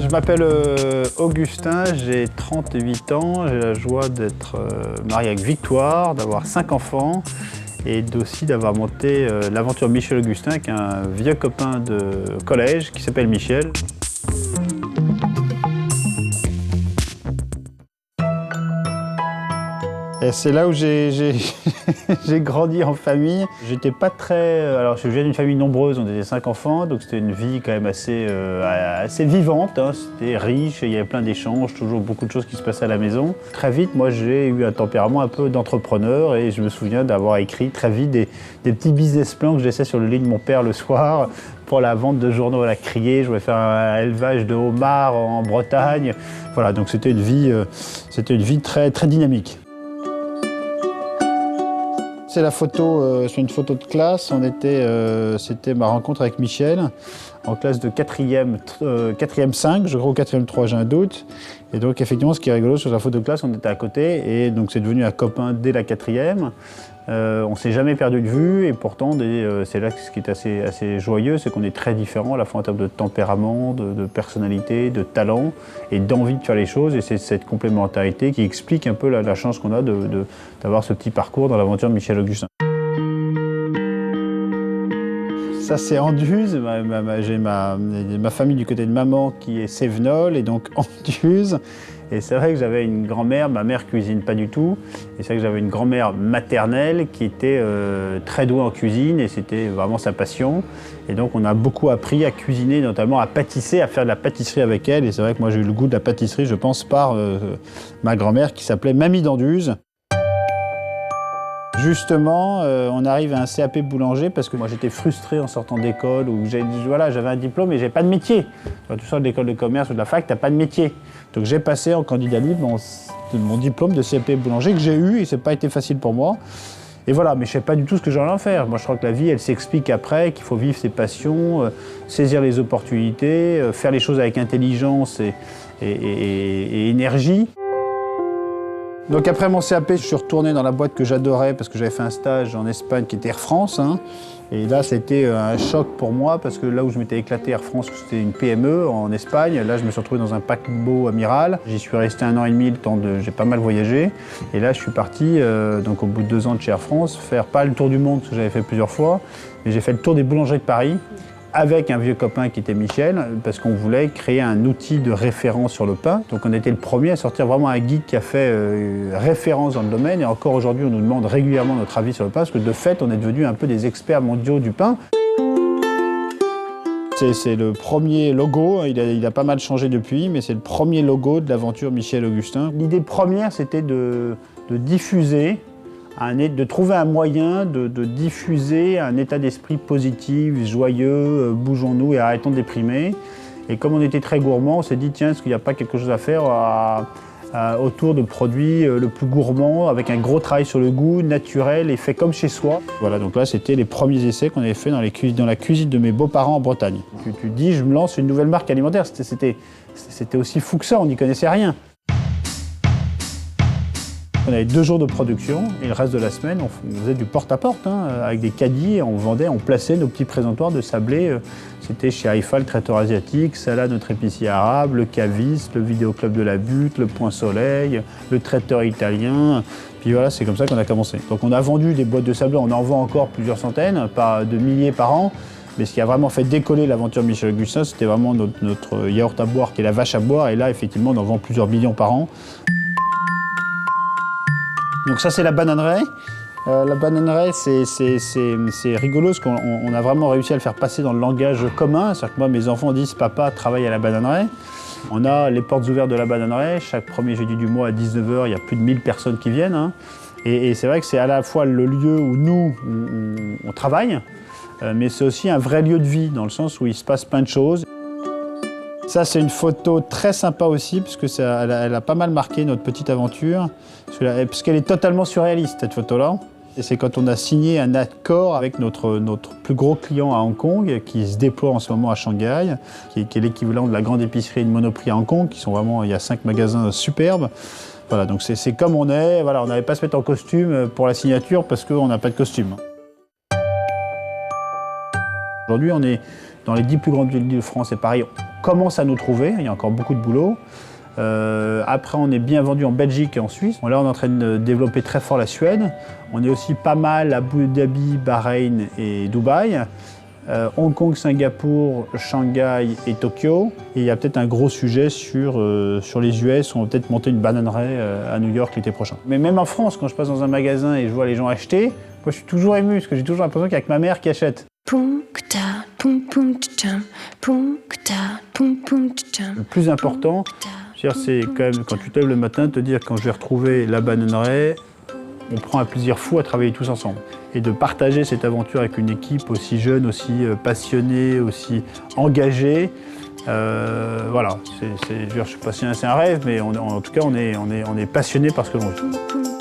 Je m'appelle Augustin, j'ai 38 ans, j'ai la joie d'être marié avec Victoire, d'avoir 5 enfants et aussi d'avoir monté l'aventure Michel Augustin avec un vieux copain de collège qui s'appelle Michel. Et c'est là où j'ai grandi en famille. J'étais pas très... Alors, je viens d'une famille nombreuse, on était 5 enfants, donc c'était une vie quand même assez vivante, hein. C'était riche, il y avait plein d'échanges, toujours beaucoup de choses qui se passaient à la maison. Très vite, moi, j'ai eu un tempérament un peu d'entrepreneur et je me souviens d'avoir écrit très vite des petits business plans que je laissais sur le lit de mon père le soir pour la vente de journaux à la criée. Je voulais faire un élevage de homards en Bretagne. Voilà, donc c'était une vie très, très dynamique. C'est la photo, c'est une photo de classe. C'était ma rencontre avec Michel en classe de 4e 5, je crois, au 4e 3, j'ai un doute. Et donc effectivement, ce qui est rigolo sur la photo de classe, on était à côté et donc c'est devenu un copain dès la 4e. On ne s'est jamais perdu de vue et pourtant, c'est là ce qui est assez joyeux, c'est qu'on est très différents à la fois en termes de tempérament, de personnalité, de talent et d'envie de faire les choses. Et c'est cette complémentarité qui explique un peu la chance qu'on a d'avoir ce petit parcours dans l'aventure de Michel Augustin. Ça, c'est Anduze. J'ai ma famille du côté de maman qui est Sévenol et donc Anduze. Et c'est vrai que j'avais une grand-mère, ma mère cuisine pas du tout, et c'est vrai que j'avais une grand-mère maternelle qui était très douée en cuisine et c'était vraiment sa passion. Et donc on a beaucoup appris à cuisiner, notamment à pâtisser, à faire de la pâtisserie avec elle. Et c'est vrai que moi j'ai eu le goût de la pâtisserie, je pense, par ma grand-mère qui s'appelait Mamie d'Anduze. Justement, on arrive à un CAP boulanger parce que moi j'étais frustré en sortant d'école où j'ai dit voilà, j'avais un diplôme mais j'ai pas de métier. Quand tu sors de l'école de commerce ou de la fac, t'as pas de métier. Donc j'ai passé en candidat libre mon diplôme de CAP boulanger que j'ai eu et c'est pas été facile pour moi. Et voilà, mais je sais pas du tout ce que j'allais en faire. Moi je crois que la vie elle s'explique après, qu'il faut vivre ses passions, saisir les opportunités, faire les choses avec intelligence et énergie. Donc après mon CAP, je suis retourné dans la boîte que j'adorais parce que j'avais fait un stage en Espagne qui était Air France. Hein. Et là, c'était un choc pour moi parce que là où je m'étais éclaté Air France, c'était une PME en Espagne. Là, je me suis retrouvé dans un paquebot amiral. J'y suis resté 1 an et demi, j'ai pas mal voyagé. Et là, je suis parti, donc au bout de 2 ans de chez Air France, faire pas le tour du monde, ce que j'avais fait plusieurs fois, mais j'ai fait le tour des boulangeries de Paris avec un vieux copain qui était Michel, parce qu'on voulait créer un outil de référence sur le pain. Donc on était le premier à sortir vraiment un guide qui a fait référence dans le domaine. Et encore aujourd'hui, on nous demande régulièrement notre avis sur le pain, parce que de fait, on est devenus un peu des experts mondiaux du pain. C'est le premier logo, il a pas mal changé depuis, mais c'est le premier logo de l'aventure Michel Augustin. L'idée première, c'était de diffuser, de trouver un moyen de diffuser un état d'esprit positif, joyeux, bougeons-nous et arrêtons de déprimer. Et comme on était très gourmands, on s'est dit tiens, est-ce qu'il n'y a pas quelque chose à faire autour de produits le plus gourmand, avec un gros travail sur le goût, naturel et fait comme chez soi. Voilà, donc là c'était les premiers essais qu'on avait fait dans la cuisine de mes beaux-parents en Bretagne. Tu dis je me lance une nouvelle marque alimentaire, c'était aussi fou que ça, on n'y connaissait rien. On avait 2 jours de production et le reste de la semaine, on faisait du porte-à-porte, hein, avec des caddies, on plaçait nos petits présentoirs de sablés. C'était chez Haïfa, le traiteur asiatique, Salah, notre épicier arabe, le caviste, le vidéoclub de la Butte, le Point Soleil, le traiteur italien. Puis voilà, c'est comme ça qu'on a commencé. Donc on a vendu des boîtes de sablés, on en vend encore plusieurs centaines, pas de milliers par an. Mais ce qui a vraiment fait décoller l'aventure Michel Augustin, c'était vraiment notre yaourt à boire, qui est la vache à boire. Et là, effectivement, on en vend plusieurs millions par an. Donc ça, c'est la bananeraie. La bananeraie, c'est rigolo parce qu'on a vraiment réussi à le faire passer dans le langage commun. C'est-à-dire que moi, mes enfants disent « Papa travaille à la bananeraie ». On a les portes ouvertes de la bananeraie. Chaque premier jeudi du mois à 19h, il y a plus de 1000 personnes qui viennent. Hein. Et c'est vrai que c'est à la fois le lieu où nous, on travaille, mais c'est aussi un vrai lieu de vie, dans le sens où il se passe plein de choses. Ça, c'est une photo très sympa aussi, parce que elle a pas mal marqué notre petite aventure, parce qu'elle est totalement surréaliste, cette photo-là. Et c'est quand on a signé un accord avec notre plus gros client à Hong Kong, qui se déploie en ce moment à Shanghai, qui est l'équivalent de la grande épicerie de Monoprix à Hong Kong, qui sont vraiment, il y a 5 magasins superbes. Voilà, donc c'est comme on est. Voilà, on n'avait pas à se mettre en costume pour la signature, parce qu'on n'a pas de costume. Aujourd'hui, on est Dans les 10 plus grandes villes de France et Paris, on commence à nous trouver, il y a encore beaucoup de boulot. Après, on est bien vendu en Belgique et en Suisse. Là, on est en train de développer très fort la Suède. On est aussi pas mal à Abu Dhabi, Bahreïn et Dubaï. Hong Kong, Singapour, Shanghai et Tokyo. Et il y a peut-être un gros sujet sur les US. On va peut-être monter une bananerie à New York l'été prochain. Mais même en France, quand je passe dans un magasin et je vois les gens acheter, moi je suis toujours ému parce que j'ai toujours l'impression qu'il n'y a que ma mère qui achète. Le plus important, c'est quand même quand tu te lèves le matin, te dire quand je vais retrouver la bananerie, on prend un plaisir fou à travailler tous ensemble. Et de partager cette aventure avec une équipe aussi jeune, aussi passionnée, aussi engagée. Voilà, je ne sais pas si c'est un rêve, mais en tout cas, on est passionné par ce que l'on fait.